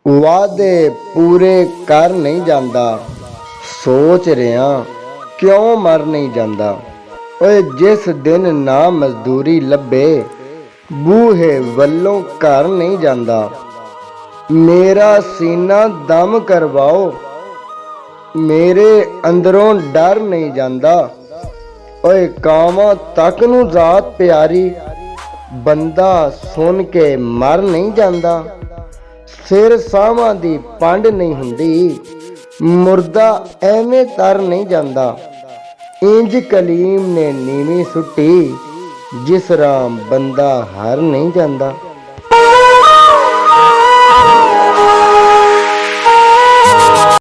ਵਾਅਦੇ ਪੂਰੇ ਕਰ ਨਹੀਂ ਜਾਂਦਾ, ਸੋਚ ਰਿਹਾ ਕਿਉਂ ਮਰ ਨਹੀਂ ਜਾਂਦਾ। ਓਏ ਜਿਸ ਦਿਨ ਨਾ ਮਜ਼ਦੂਰੀ ਲੱਭੇ, ਬੂਹੇ ਵੱਲੋਂ ਘਰ ਨਹੀਂ ਜਾਂਦਾ। ਮੇਰਾ ਸੀਨਾ ਦਮ ਕਰਵਾਓ, ਮੇਰੇ ਅੰਦਰੋਂ ਡਰ ਨਹੀਂ ਜਾਂਦਾ। ਓਏ ਕਾਵਾਂ ਤੱਕ ਨੂੰ ਜ਼ਾਤ ਪਿਆਰੀ, ਬੰਦਾ ਸੁਣ ਕੇ ਮਰ ਨਹੀਂ ਜਾਂਦਾ। ਸਿਰ ਸਾਵਾਂ ਦੀ ਪੰਡ ਨਹੀਂ ਹੁੰਦੀ, ਮੁਰਦਾ ਐਵੇਂ ਤਰ ਨਹੀਂ ਜਾਂਦਾ। ਇੰਜ ਕਲੀਮ ਨੇ ਨੀਵੀਂ ਸੁੱਟੀ, ਜਿਸ ਰਾਮ ਬੰਦਾ ਹਰ ਨਹੀਂ ਜਾਂਦਾ।